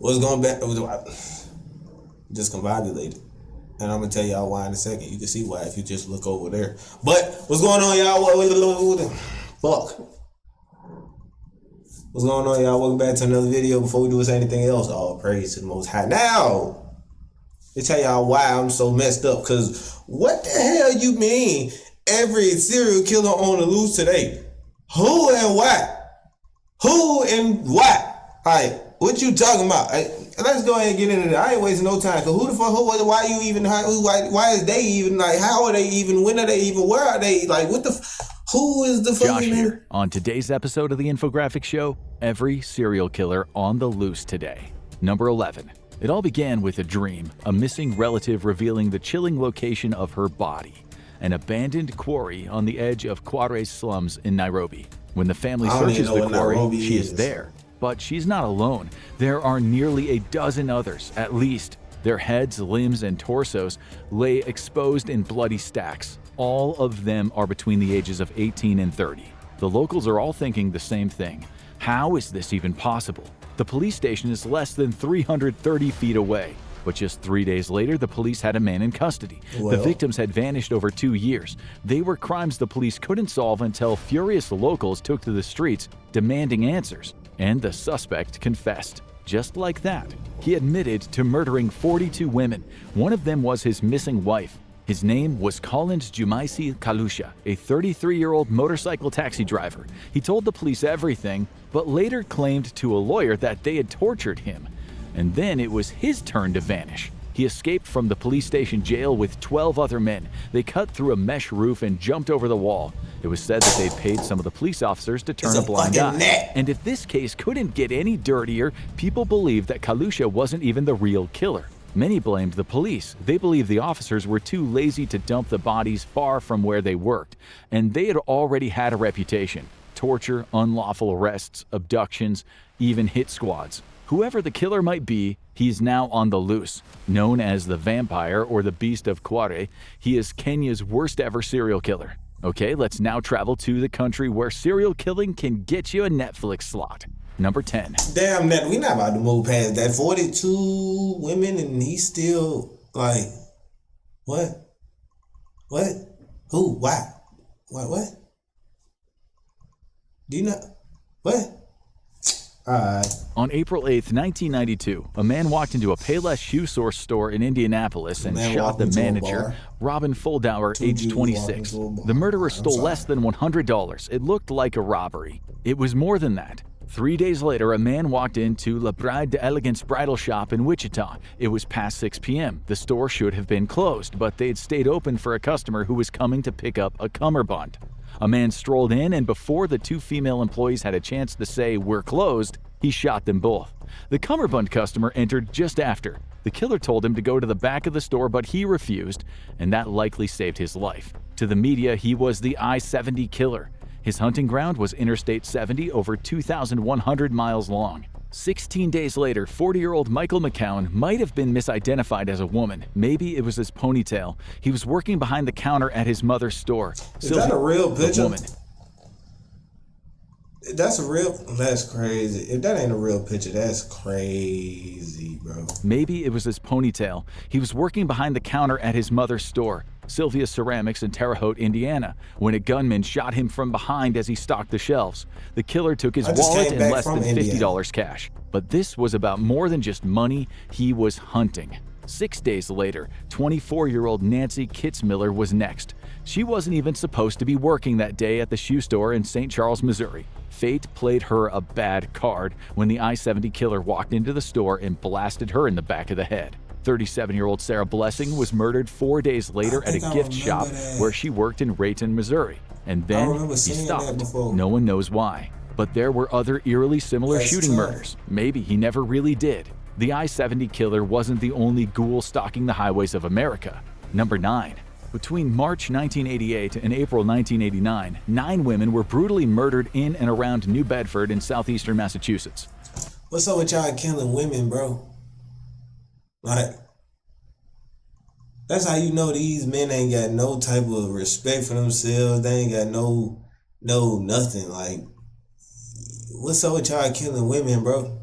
was going back, just combobulated. And I'm going to tell y'all why in a second. You can see why if you just look over there. But what's going on, y'all? Fuck. What's going on, y'all? Welcome back to another video. Before we do anything else, all praise to the Most High. Now, let me tell y'all why I'm so messed up. Because what the hell you mean every serial killer on the loose today? Who and why? Who and why? All right, what you talking about? Let's go ahead and get into that. I ain't wasting no time. Cause who the fuck? Why you even? Why is they even like? How are they even? When are they even? Where are they? Like what the? Who is the fucking Josh here. On today's episode of the Infographic Show, every serial killer on the loose today. Number 11. It all began with a dream, a missing relative revealing the chilling location of her body, an abandoned quarry on the edge of Kware's slums in Nairobi. When the family searches the quarry, she is there. But she's not alone. There are nearly a dozen others, at least. Their heads, limbs, and torsos lay exposed in bloody stacks. All of them are between the ages of 18 and 30. The locals are all thinking the same thing. How is this even possible? The police station is less than 330 feet away. But just 3 days later, the police had a man in custody. The victims had vanished over 2 years. They were crimes the police couldn't solve until furious locals took to the streets demanding answers. And the suspect confessed. Just like that. He admitted to murdering 42 women. One of them was his missing wife. His name was Collins Jumaisi Kalusha, a 33-year-old motorcycle taxi driver. He told the police everything, but later claimed to a lawyer that they had tortured him. And then it was his turn to vanish. He escaped from the police station jail with 12 other men. They cut through a mesh roof and jumped over the wall. It was said that they paid some of the police officers to turn a blind eye. And if this case couldn't get any dirtier, people believed that Kalusha wasn't even the real killer. Many blamed the police. They believed the officers were too lazy to dump the bodies far from where they worked, and they had already had a reputation. Torture, unlawful arrests, abductions, even hit squads. Whoever the killer might be, he's now on the loose. Known as the Vampire or the Beast of Kware, he is Kenya's worst ever serial killer. Okay, let's now travel to the country where serial killing can get you a Netflix slot. Number 10. Damn, that we not about to move past that. 42 women and he's still like, what? What? Who? Why? What? Do you know? What? On April 8th, 1992, a man walked into a Payless shoe source store in Indianapolis and shot the manager, Robin Fuldauer, age 26. The murderer stole less than $100. It looked like a robbery. It was more than that. 3 days later, a man walked into La Bride d'Elegance bridal shop in Wichita. It was past 6 p.m. The store should have been closed, but they'd stayed open for a customer who was coming to pick up a cummerbund. A man strolled in, and before the two female employees had a chance to say, "We're closed," he shot them both. The cummerbund customer entered just after. The killer told him to go to the back of the store, but he refused, and that likely saved his life. To the media, he was the I-70 killer. His hunting ground was Interstate 70, over 2,100 miles long. 16 days later, 40-year-old Michael McCown might have been misidentified as a woman. Maybe it was his ponytail. He was working behind the counter at his mother's store. Is that a real picture? Woman. That's crazy. If that ain't a real picture, that's crazy, bro. Maybe it was his ponytail. He was working behind the counter at his mother's store, Sylvia Ceramics in Terre Haute, Indiana, when a gunman shot him from behind as he stocked the shelves. The killer took his wallet and less than $50 cash. But this was about more than just money. He was hunting. 6 days later, 24-year-old Nancy Kitzmiller was next. She wasn't even supposed to be working that day at the shoe store in St. Charles, Missouri. Fate played her a bad card when the I-70 killer walked into the store and blasted her in the back of the head. 37-year-old Sarah Blessing was murdered 4 days later at a gift shop where she worked in Rayton, Missouri. And then he stopped. No one knows why. But there were other eerily similar shooting murders. Maybe he never really did. The I-70 killer wasn't the only ghoul stalking the highways of America. Number 9. Between March 1988 and April 1989, 9 women were brutally murdered in and around New Bedford in southeastern Massachusetts. What's up with y'all killing women, bro? Like, that's how you know these men ain't got no type of respect for themselves. They ain't got no nothing. Like, what's up with y'all killing women, bro?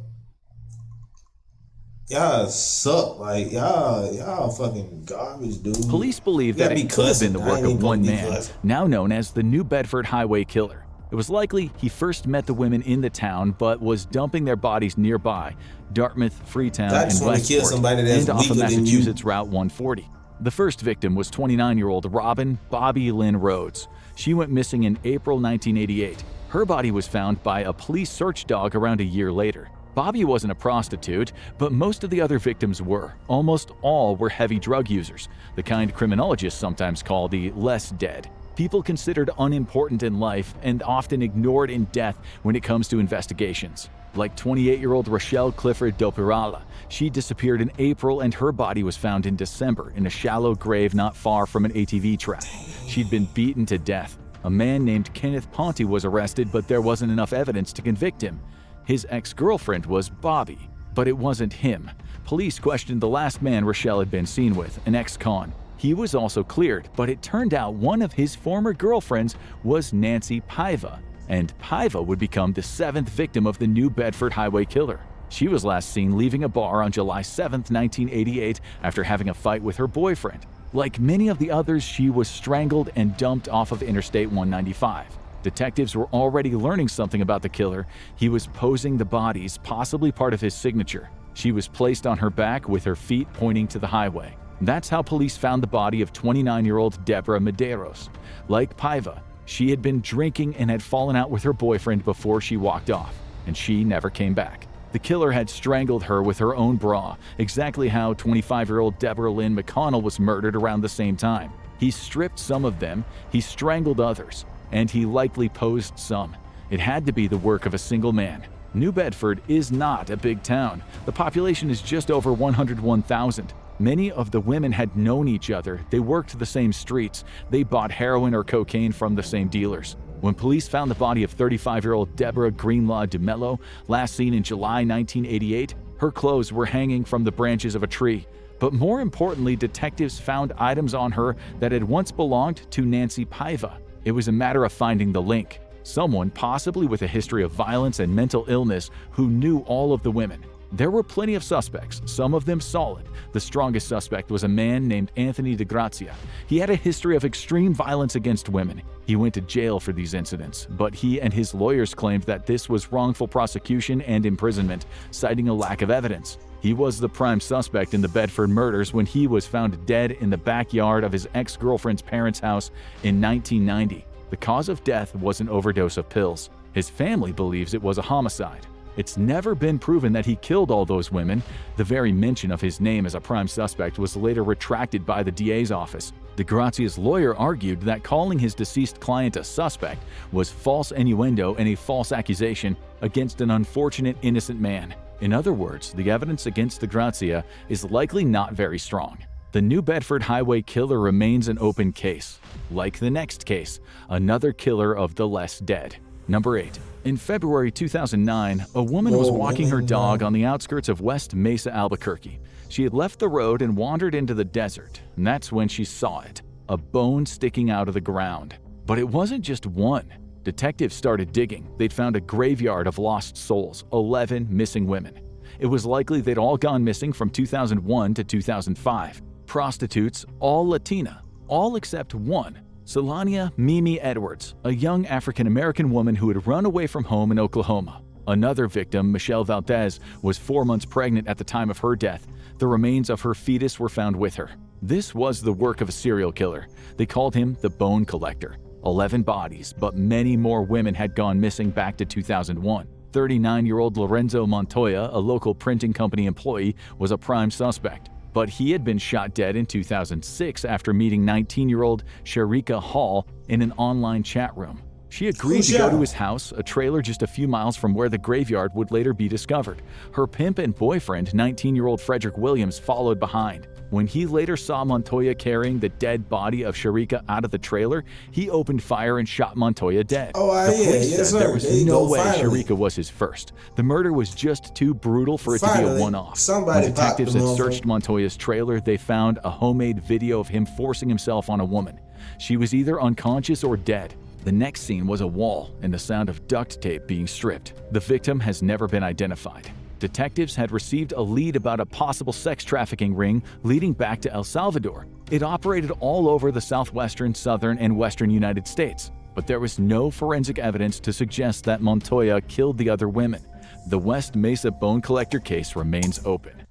Y'all suck. Like, y'all fucking garbage, dude. Police believe You that gotta it be could have been cussing. the I work ain't of even one supposed to be man, cussing. now known as the New Bedford Highway Killer. It was likely he first met the women in the town but was dumping their bodies nearby Dartmouth, Freetown, I and just want to kill Westport, somebody that's and off of weaker than you. Massachusetts Route 140. The first victim was 29-year-old Robin Bobby Lynn Rhodes. She went missing in April 1988. Her body was found by a police search dog around a year later. Bobby wasn't a prostitute, but most of the other victims were. Almost all were heavy drug users, the kind criminologists sometimes call the less dead. People considered unimportant in life and often ignored in death when it comes to investigations. Like 28-year-old Rochelle Clifford Dopirala, she disappeared in April and her body was found in December in a shallow grave not far from an ATV track. She'd been beaten to death. A man named Kenneth Ponte was arrested, but there wasn't enough evidence to convict him. His ex-girlfriend was Bobby, but it wasn't him. Police questioned the last man Rochelle had been seen with, an ex-con. He was also cleared, but it turned out one of his former girlfriends was Nancy Paiva, and Paiva would become the 7th victim of the New Bedford Highway Killer. She was last seen leaving a bar on July 7, 1988, after having a fight with her boyfriend. Like many of the others, she was strangled and dumped off of Interstate 195. Detectives were already learning something about the killer. He was posing the bodies, possibly part of his signature. She was placed on her back with her feet pointing to the highway. That's how police found the body of 29-year-old Deborah Medeiros. Like Paiva, she had been drinking and had fallen out with her boyfriend before she walked off, and she never came back. The killer had strangled her with her own bra, exactly how 25-year-old Deborah Lynn McConnell was murdered around the same time. He stripped some of them, he strangled others, and he likely posed some. It had to be the work of a single man. New Bedford is not a big town. The population is just over 101,000. Many of the women had known each other, they worked the same streets, they bought heroin or cocaine from the same dealers. When police found the body of 35-year-old Deborah Greenlaw DeMello, last seen in July 1988, her clothes were hanging from the branches of a tree. But more importantly, detectives found items on her that had once belonged to Nancy Paiva. It was a matter of finding the link. Someone, possibly with a history of violence and mental illness, who knew all of the women. There were plenty of suspects, some of them solid. The strongest suspect was a man named Anthony DeGrazia. He had a history of extreme violence against women. He went to jail for these incidents, but he and his lawyers claimed that this was wrongful prosecution and imprisonment, citing a lack of evidence. He was the prime suspect in the Bedford murders when he was found dead in the backyard of his ex-girlfriend's parents' house in 1990. The cause of death was an overdose of pills. His family believes it was a homicide. It's never been proven that he killed all those women. The very mention of his name as a prime suspect was later retracted by the DA's office. DeGrazia's lawyer argued that calling his deceased client a suspect was false innuendo and a false accusation against an unfortunate innocent man. In other words, the evidence against DeGrazia is likely not very strong. The New Bedford Highway Killer remains an open case. Like the next case, another killer of the less dead. Number 8. In February 2009, a woman was walking her dog on the outskirts of West Mesa, Albuquerque. She had left the road and wandered into the desert, and that's when she saw it, a bone sticking out of the ground. But it wasn't just one. Detectives started digging. They'd found a graveyard of lost souls, 11 missing women. It was likely they'd all gone missing from 2001 to 2005. Prostitutes, all Latina, all except one, Selania Mimi Edwards, a young African-American woman who had run away from home in Oklahoma. Another victim, Michelle Valdez, was 4 months pregnant at the time of her death. The remains of her fetus were found with her. This was the work of a serial killer. They called him the Bone Collector. 11 bodies, but many more women had gone missing back to 2001. 39-year-old Lorenzo Montoya, a local printing company employee, was a prime suspect. But he had been shot dead in 2006 after meeting 19-year-old Sharika Hall in an online chat room. She agreed to go to his house, a trailer just a few miles from where the graveyard would later be discovered. Her pimp and boyfriend, 19-year-old Frederick Williams, followed behind. When he later saw Montoya carrying the dead body of Sharika out of the trailer, he opened fire and shot Montoya dead. The police said there was no way Sharika was his first. The murder was just too brutal for it to be a one-off. When detectives had searched Montoya's trailer, they found a homemade video of him forcing himself on a woman. She was either unconscious or dead. The next scene was a wall and the sound of duct tape being stripped. The victim has never been identified. Detectives had received a lead about a possible sex trafficking ring leading back to El Salvador. It operated all over the southwestern, southern, and western United States, but there was no forensic evidence to suggest that Montoya killed the other women. The West Mesa bone collector case remains open.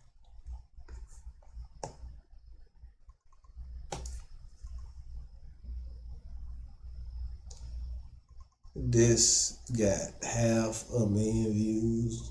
This got 500,000 views.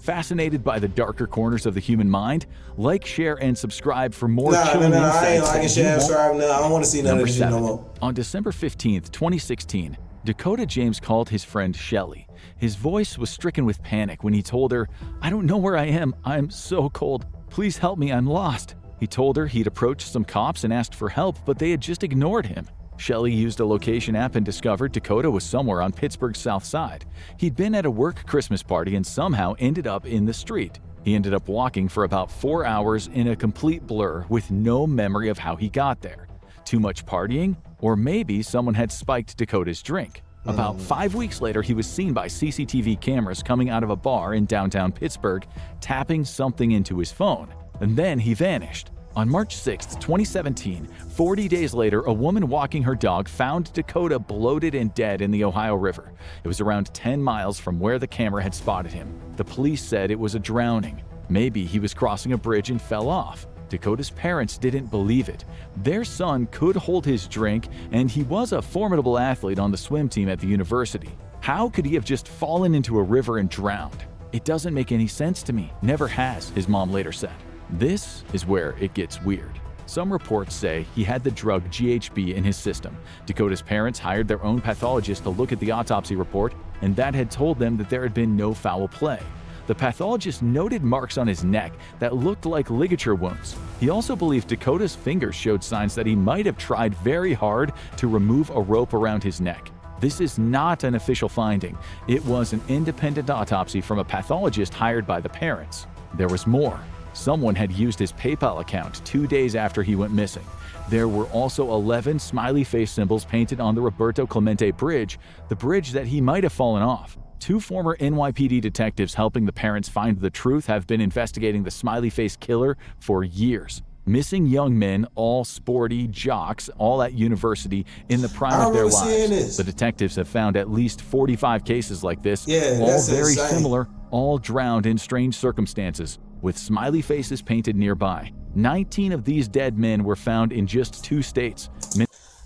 Fascinated by the darker corners of the human mind? Like, share, and subscribe for more No, chilling insights. I ain't liking, share, subscribe. No, I don't want to see none of this shit no more. On December 15th, 2016, Dakota James called his friend Shelly. His voice was stricken with panic when he told her, "I don't know where I am. I'm so cold. Please help me. I'm lost." He told her he'd approached some cops and asked for help, but they had just ignored him. Shelly used a location app and discovered Dakota was somewhere on Pittsburgh's south side. He'd been at a work Christmas party and somehow ended up in the street. He ended up walking for about 4 hours in a complete blur with no memory of how he got there. Too much partying? Or maybe someone had spiked Dakota's drink. About 5 weeks later, he was seen by CCTV cameras coming out of a bar in downtown Pittsburgh, tapping something into his phone. And then he vanished. On March 6, 2017, 40 days later, a woman walking her dog found Dakota bloated and dead in the Ohio River. It was around 10 miles from where the camera had spotted him. The police said it was a drowning. Maybe he was crossing a bridge and fell off. Dakota's parents didn't believe it. Their son could hold his drink, and he was a formidable athlete on the swim team at the university. How could he have just fallen into a river and drowned? "It doesn't make any sense to me. Never has," his mom later said. This is where it gets weird. Some reports say he had the drug GHB in his system. Dakota's parents hired their own pathologist to look at the autopsy report, and that had told them that there had been no foul play. The pathologist noted marks on his neck that looked like ligature wounds. He also believed Dakota's fingers showed signs that he might have tried very hard to remove a rope around his neck. This is not an official finding. It was an independent autopsy from a pathologist hired by the parents. There was more. Someone had used his PayPal account 2 days after he went missing. There were also 11 smiley face symbols painted on the Roberto Clemente Bridge, the bridge that he might have fallen off. 2 former NYPD detectives helping the parents find the truth have been investigating the smiley face killer for years. Missing young men, all sporty jocks, all at university in the prime of their lives. The detectives have found at least 45 cases like this, all very similar, all drowned in strange circumstances, with smiley faces painted nearby. 19 of these dead men were found in just 2 states.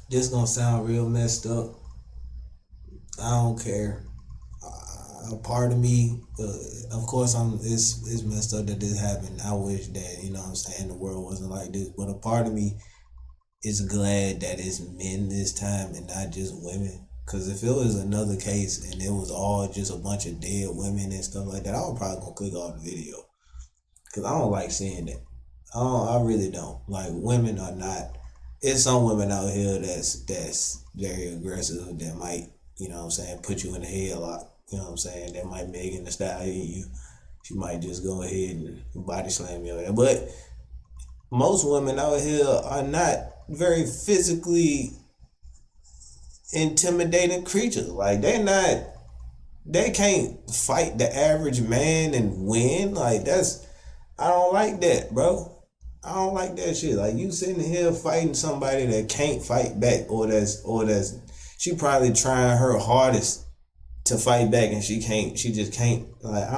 This gonna sound real messed up. I don't care. A part of me, of course, it's messed up that this happened. I wish that, you know what I'm saying, the world wasn't like this. But a part of me is glad that it's men this time and not just women. Because if it was another case and it was all just a bunch of dead women and stuff like that, I would probably gonna click off the video. Because I don't like seeing that. I really don't. Like, women are not. It's some women out here that's very aggressive that might, you know what I'm saying, put you in the headlock. You know what I'm saying? That might Megan Thee Stallion you. She might just go ahead and body slam you. But most women out here are not very physically intimidating creatures. Like, they can't fight the average man and win. Like, I don't like that, bro. I don't like that shit. Like, you sitting here fighting somebody that can't fight back, or that's she probably trying her hardest to fight back and she just can't. Like,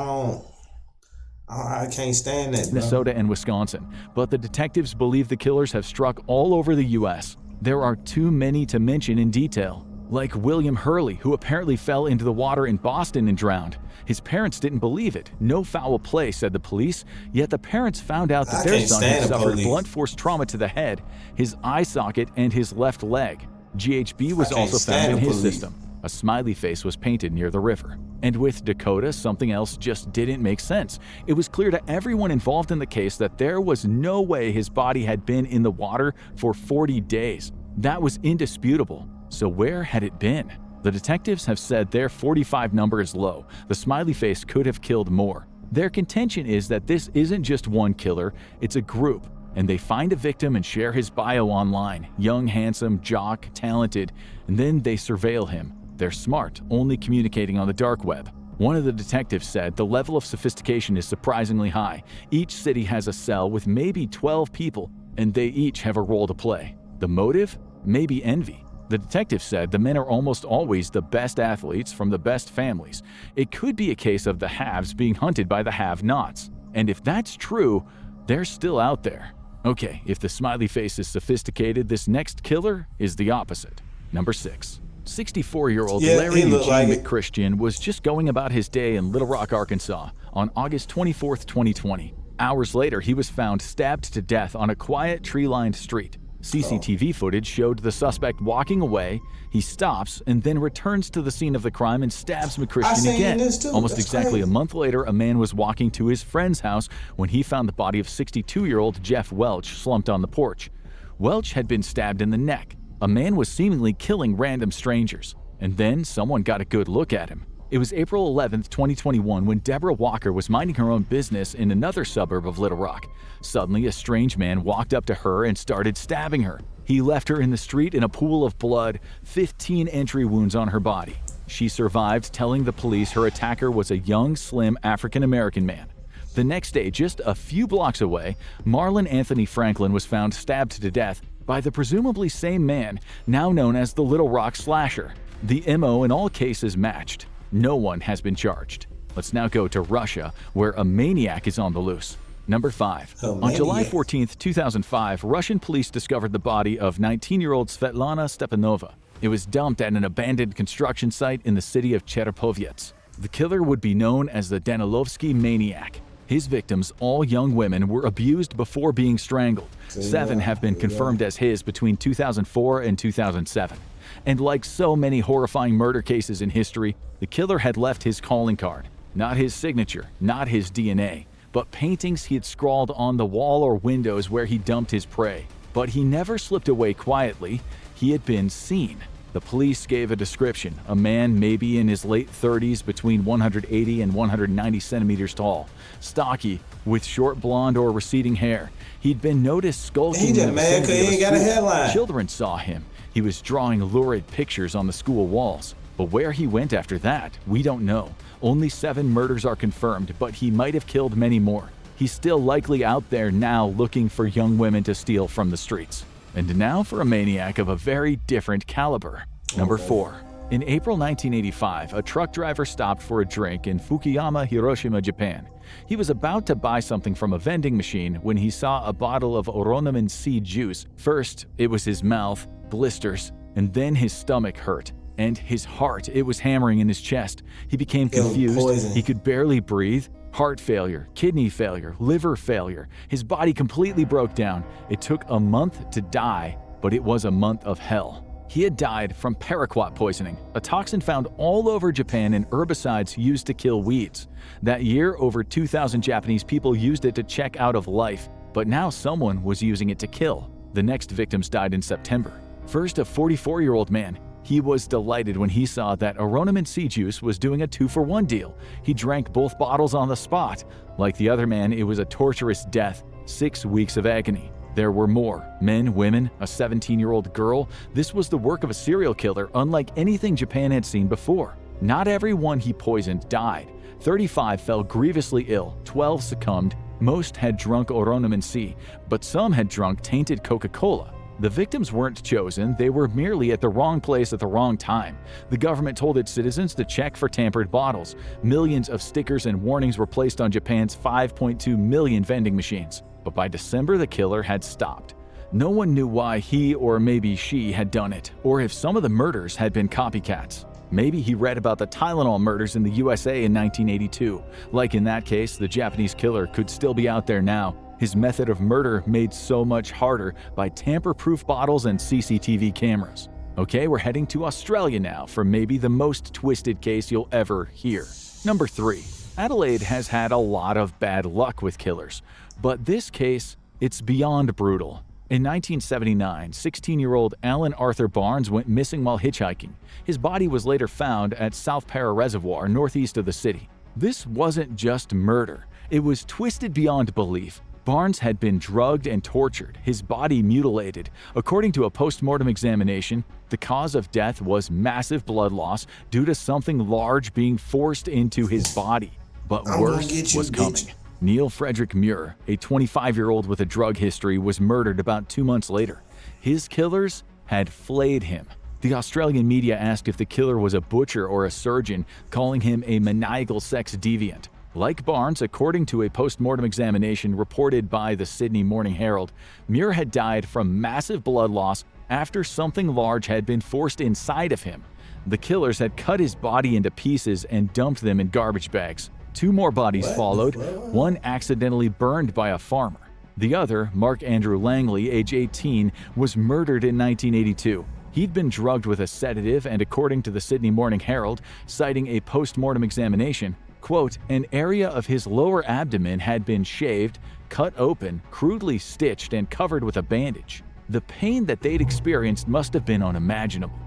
I can't stand that, bro. Minnesota and Wisconsin, but the detectives believe the killers have struck all over the U.S. There are too many to mention in detail. Like William Hurley, who apparently fell into the water in Boston and drowned. His parents didn't believe it. No foul play, said the police, yet the parents found out that their son had suffered blunt force trauma to the head, his eye socket, and his left leg. GHB was also found in his system. A smiley face was painted near the river. And with Dakota, something else just didn't make sense. It was clear to everyone involved in the case that there was no way his body had been in the water for 40 days. That was indisputable. So where had it been? The detectives have said their 45 number is low. The smiley face could have killed more. Their contention is that this isn't just one killer, it's a group. and they find a victim and share his bio online. Young, handsome, jock, talented, and then they surveil him. They're smart, only communicating on the dark web. One of the detectives said the level of sophistication is surprisingly high. Each city has a cell with maybe 12 people, and they each have a role to play. The motive? Maybe envy. The detective said the men are almost always the best athletes from the best families. It could be a case of the haves being hunted by the have-nots. And if that's true, they're still out there. Okay, if the smiley face is sophisticated, this next killer is the opposite. Number 6. 64-year-old Larry Eugene McChristian was just going about his day in Little Rock, Arkansas on August 24, 2020. Hours later, he was found stabbed to death on a quiet, tree-lined street. CCTV footage showed the suspect walking away. He stops and then returns to the scene of the crime and stabs McChristian again. Almost exactly a month later, a man was walking to his friend's house when he found the body of 62-year-old Jeff Welch slumped on the porch. Welch had been stabbed in the neck. A man was seemingly killing random strangers. And then someone got a good look at him. It was April 11, 2021, when Deborah Walker was minding her own business in another suburb of Little Rock. Suddenly, a strange man walked up to her and started stabbing her. He left her in the street in a pool of blood, 15 entry wounds on her body. She survived, telling the police her attacker was a young, slim African-American man. The next day, just a few blocks away, Marlon Anthony Franklin was found stabbed to death by the presumably same man, now known as the Little Rock Slasher. The MO in all cases matched. No one has been charged. Let's now go to Russia, where a maniac is on the loose. Number 5. On July 14, 2005, Russian police discovered the body of 19-year-old Svetlana Stepanova. It was dumped at an abandoned construction site in the city of Cherepovets. The killer would be known as the Danilovsky Maniac. His victims, all young women, were abused before being strangled. 7 have been confirmed as his between 2004 and 2007. And like so many horrifying murder cases in history, the killer had left his calling card. Not his signature, not his DNA, but paintings he had scrawled on the wall or windows where he dumped his prey. But he never slipped away quietly. He had been seen. The police gave a description: a man maybe in his late 30s, between 180 and 190 centimeters tall, stocky, with short blonde or receding hair. He'd been noticed skulking in the vicinity of a got a school. headline. Children saw him. He was drawing lurid pictures on the school walls. But where he went after that, we don't know. Only 7 murders are confirmed, but he might have killed many more. He's still likely out there now looking for young women to steal from the streets. And now for a maniac of a very different caliber. Number 4. In April 1985, a truck driver stopped for a drink in Fukuyama, Hiroshima, Japan. He was about to buy something from a vending machine when he saw a bottle of Oronomin C juice. First, it was his mouth, blisters, and then his stomach hurt. And his heart, it was hammering in his chest. He became confused. He could barely breathe. Heart failure, kidney failure, liver failure. His body completely broke down. It took a month to die, but it was a month of hell. He had died from paraquat poisoning, a toxin found all over Japan in herbicides used to kill weeds. That year, over 2,000 Japanese people used it to check out of life, but now someone was using it to kill. The next victims died in September. First, a 44-year-old man. He was delighted when he saw that Oronomin C juice was doing a 2-for-1 deal. He drank both bottles on the spot. Like the other man, it was a torturous death, 6 weeks of agony. There were more. Men, women, a 17-year-old girl. This was the work of a serial killer unlike anything Japan had seen before. Not everyone he poisoned died. 35 fell grievously ill, 12 succumbed. Most had drunk Oronomin C, but some had drunk tainted Coca-Cola. The victims weren't chosen, they were merely at the wrong place at the wrong time. The government told its citizens to check for tampered bottles. Millions of stickers and warnings were placed on Japan's 5.2 million vending machines. But by December, the killer had stopped. No one knew why he or maybe she had done it, or if some of the murders had been copycats. Maybe he read about the Tylenol murders in the USA in 1982. Like in that case, the Japanese killer could still be out there now. His method of murder made so much harder by tamper-proof bottles and CCTV cameras. Okay, we're heading to Australia now for maybe the most twisted case you'll ever hear. Number 3. Adelaide has had a lot of bad luck with killers, but this case, it's beyond brutal. In 1979, 16-year-old Alan Arthur Barnes went missing while hitchhiking. His body was later found at South Para Reservoir, northeast of the city. This wasn't just murder. It was twisted beyond belief. Barnes had been drugged and tortured, his body mutilated. According to a post-mortem examination, the cause of death was massive blood loss due to something large being forced into his body. But worse was coming. Neil Frederick Muir, a 25-year-old with a drug history, was murdered about 2 months later. His killers had flayed him. The Australian media asked if the killer was a butcher or a surgeon, calling him a maniacal sex deviant. Like Barnes, according to a post-mortem examination reported by the Sydney Morning Herald, Muir had died from massive blood loss after something large had been forced inside of him. The killers had cut his body into pieces and dumped them in garbage bags. 2 more bodies followed, one accidentally burned by a farmer. The other, Mark Andrew Langley, age 18, was murdered in 1982. He'd been drugged with a sedative and, according to the Sydney Morning Herald, citing a post-mortem examination, quote, an area of his lower abdomen had been shaved, cut open, crudely stitched, and covered with a bandage. The pain that they'd experienced must have been unimaginable.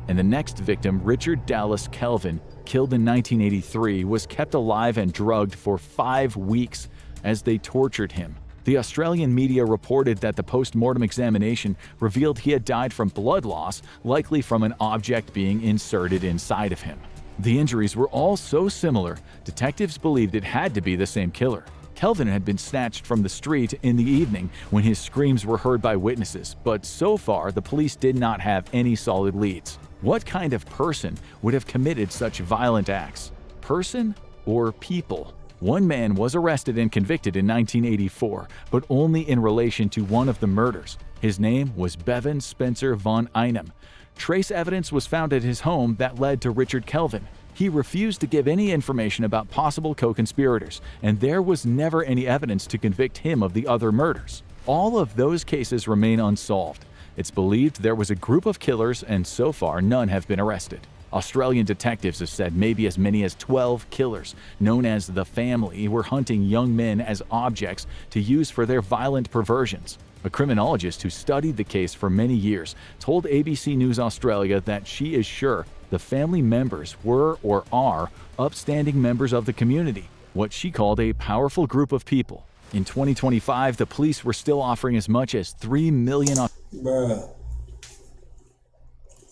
And the next victim, Richard Dallas Kelvin, killed in 1983, was kept alive and drugged for 5 weeks as they tortured him. The Australian media reported that the post-mortem examination revealed he had died from blood loss, likely from an object being inserted inside of him. The injuries were all so similar, detectives believed it had to be the same killer. Kelvin had been snatched from the street in the evening when his screams were heard by witnesses, but so far the police did not have any solid leads. What kind of person would have committed such violent acts? Person or people? One man was arrested and convicted in 1984, but only in relation to one of the murders. His name was Bevan Spencer von Einem. Trace evidence was found at his home that led to Richard Kelvin. He refused to give any information about possible co-conspirators, and there was never any evidence to convict him of the other murders. All of those cases remain unsolved. It's believed there was a group of killers, and so far none have been arrested. Australian detectives have said maybe as many as 12 killers, known as the Family, were hunting young men as objects to use for their violent perversions. A criminologist who studied the case for many years told ABC News Australia that she is sure the family members were or are upstanding members of the community, what she called a powerful group of people. In 2025, the police were still offering as much as $3 million. Bruh,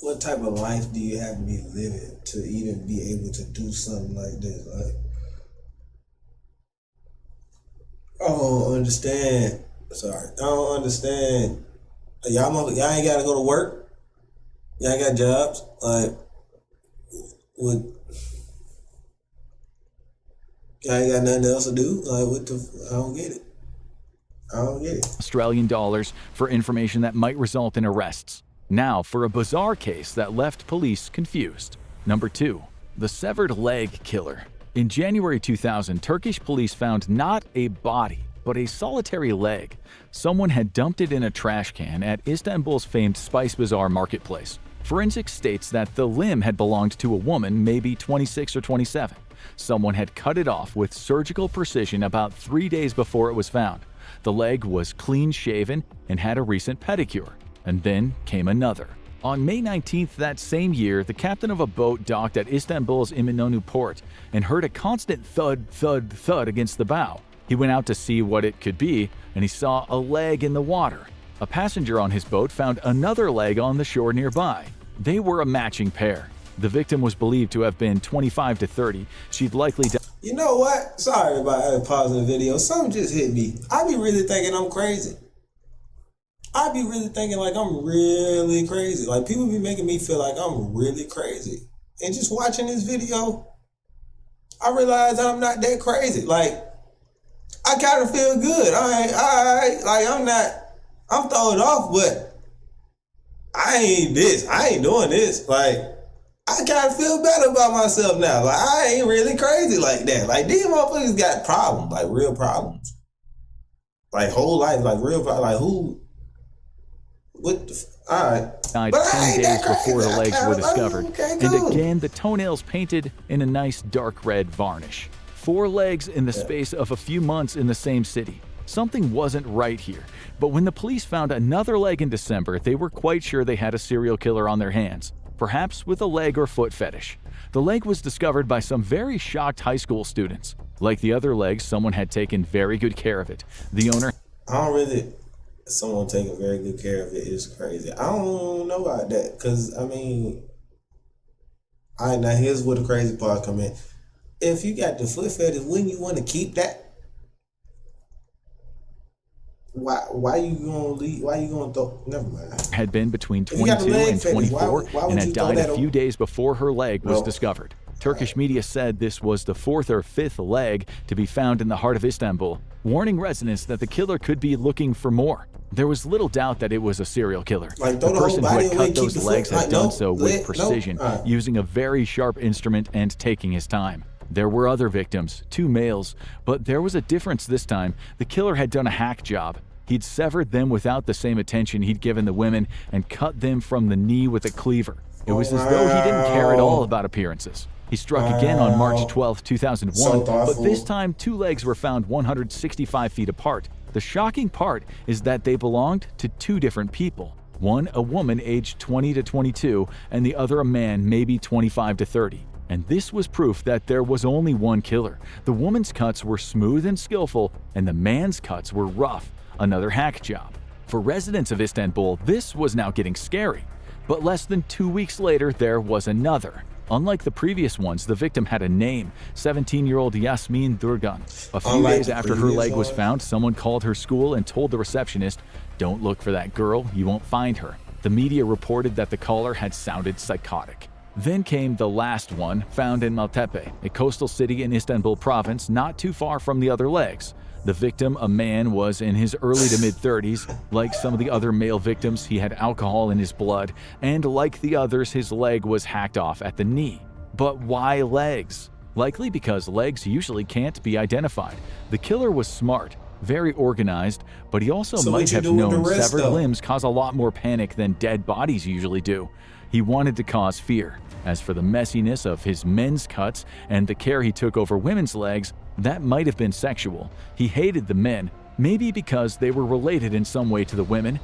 what type of life do you have to be living to even be able to do something like this? Like, I don't understand. Sorry, I don't understand. Y'all ain't gotta go to work. Y'all ain't got jobs. Like, what? Y'all ain't got nothing else to do. Like, what the? I don't get it. I don't get it. Australian dollars for information that might result in arrests. Now for a bizarre case that left police confused. Number 2, the severed leg killer. In January 2000, Turkish police found not a body, but a solitary leg. Someone had dumped it in a trash can at Istanbul's famed Spice Bazaar marketplace. Forensics states that the limb had belonged to a woman, maybe 26 or 27. Someone had cut it off with surgical precision about 3 days before it was found. The leg was clean-shaven and had a recent pedicure. And then came another. On May 19th that same year, the captain of a boat docked at Istanbul's İminönü port and heard a constant thud, thud, thud against the bow. He went out to see what it could be, and he saw a leg in the water. A passenger on his boat found another leg on the shore nearby. They were a matching pair. The victim was believed to have been 25 to 30. She'd likely died. You know what? Sorry about pausing the video. Something just hit me. I be really thinking I'm crazy. I be really thinking like I'm really crazy. Like, people be making me feel like I'm really crazy. And just watching this video, I realize that I'm not that crazy. Like, I kind of feel good. I'm throwing off, but I ain't doing this. Like, I kind of feel better about myself now. Like, I ain't really crazy like that. Like, these motherfuckers got problems, like real problems. Like, whole life, like real problems. Like, who? What the alright. Died 10 days before the legs were discovered. Okay, cool. And again, the toenails painted in a nice dark red varnish. 4 legs in the space of a few months in the same city. Something wasn't right here. But when the police found another leg in December, they were quite sure they had a serial killer on their hands. perhaps with a leg or foot fetish. The leg was discovered by some very shocked high school students. Like the other legs, someone had taken very good care of it. The owner... Someone taking very good care of it is crazy. I don't know about that, because, now here's where the crazy part come in. If you got the foot fetish, wouldn't you want to keep that? Why you gonna leave? Why you gonna throw? Never mind. Had been between 22 and 24 and had died a few days before her leg was discovered. Turkish media said this was the fourth or fifth leg to be found in the heart of Istanbul, warning residents that the killer could be looking for more. There was little doubt that it was a serial killer. The person who had cut those legs had done so with precision, using a very sharp instrument and taking his time. There were other victims, 2 males, but there was a difference this time. The killer had done a hack job. He'd severed them without the same attention he'd given the women and cut them from the knee with a cleaver. It was as though he didn't care at all about appearances. He struck again on March 12, 2001, but this time 2 legs were found 165 feet apart. The shocking part is that they belonged to 2 different people. One a woman aged 20 to 22 and the other a man maybe 25 to 30. And this was proof that there was only one killer. The woman's cuts were smooth and skillful, and the man's cuts were rough. Another hack job. For residents of Istanbul, this was now getting scary. But less than 2 weeks later, there was another. Unlike the previous ones, the victim had a name, 17-year-old Yasmin Durgan. A few days after her leg was found, someone called her school and told the receptionist, "Don't look for that girl, you won't find her." The media reported that the caller had sounded psychotic. Then came the last one, found in Maltepe, a coastal city in Istanbul province not too far from the other legs. The victim, a man, was in his early to mid-30s. Like some of the other male victims, he had alcohol in his blood, and like the others, his leg was hacked off at the knee. But why legs? Likely because legs usually can't be identified. The killer was smart, very organized, but he also might have known severed limbs cause a lot more panic than dead bodies usually do. He wanted to cause fear. As for the messiness of his men's cuts and the care he took over women's legs, that might have been sexual. He hated the men, maybe because they were related in some way to the women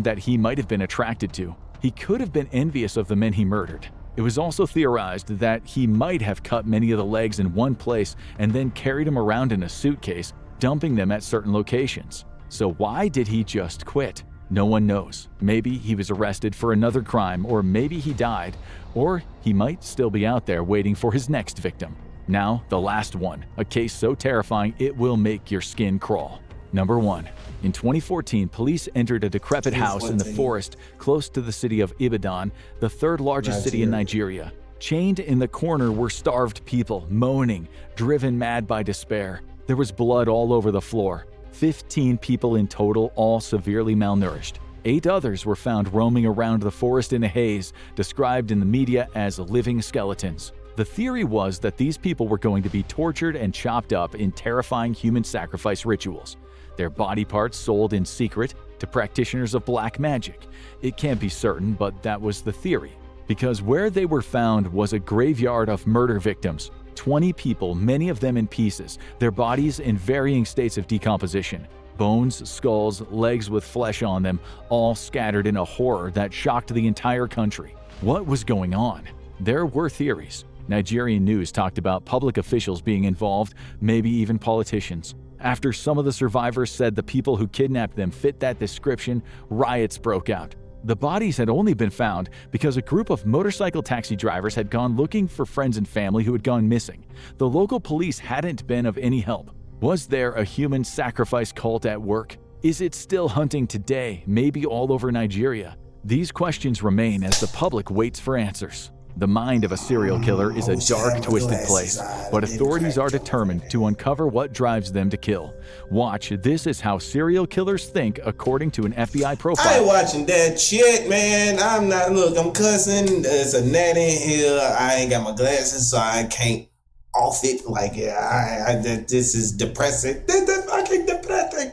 that he might have been attracted to. He could have been envious of the men he murdered. It was also theorized that he might have cut many of the legs in one place and then carried them around in a suitcase, dumping them at certain locations. So why did he just quit? No one knows. Maybe he was arrested for another crime, or maybe he died, or he might still be out there waiting for his next victim. Now, the last one, a case so terrifying it will make your skin crawl. Number 1. In 2014, police entered a decrepit house in the forest close to the city of Ibadan, the 3rd largest city in Nigeria. Chained in the corner were starved people, moaning, driven mad by despair. There was blood all over the floor. 15 people in total, all severely malnourished. 8 others were found roaming around the forest in a haze, described in the media as living skeletons. The theory was that these people were going to be tortured and chopped up in terrifying human sacrifice rituals. Their body parts sold in secret to practitioners of black magic. It can't be certain, but that was the theory. Because where they were found was a graveyard of murder victims. 20 people, many of them in pieces, their bodies in varying states of decomposition. Bones, skulls, legs with flesh on them, all scattered in a horror that shocked the entire country. What was going on? There were theories. Nigerian news talked about public officials being involved, maybe even politicians. After some of the survivors said the people who kidnapped them fit that description, riots broke out. The bodies had only been found because a group of motorcycle taxi drivers had gone looking for friends and family who had gone missing. The local police hadn't been of any help. Was there a human sacrifice cult at work? Is it still hunting today, maybe all over Nigeria? These questions remain as the public waits for answers. The mind of a serial killer is a dark, twisted place, but authorities are determined to uncover what drives them to kill. Watch This Is How Serial Killers Think, according to an FBI profile. I ain't watching that shit, man. I'm cussing. There's a net in here. I ain't got my glasses, so I can't off it. Like, this is depressing. This is fucking depressing.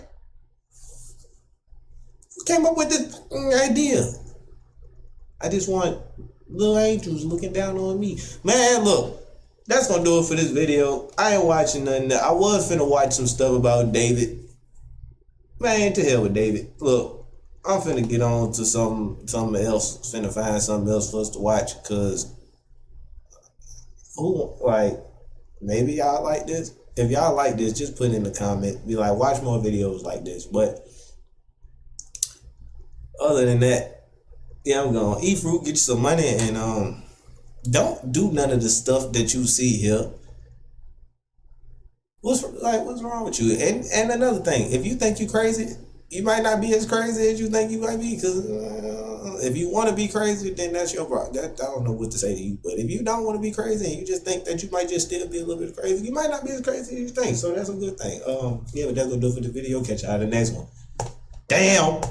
Who came up with this idea? I just want little angels looking down on me. Man, look, that's gonna do it for this video. I ain't watching nothing. I was finna watch some stuff about David. Man, to hell with David. Look, I'm finna get on to something else. Finna find something else for us to watch. Cause who like maybe y'all like this. If y'all like this, just put in the comment. Be like, watch more videos like this. But other than that, yeah, I'm gonna eat fruit, get you some money, and don't do none of the stuff that you see here. What's wrong with you? And another thing, if you think you crazy, you might not be as crazy as you think you might be. Because if you want to be crazy, then that's your problem. I don't know what to say to you, but if you don't want to be crazy and you just think that you might just still be a little bit crazy, you might not be as crazy as you think. So that's a good thing. Yeah, but that's gonna do it for the video. Catch y'all in the next one. Damn.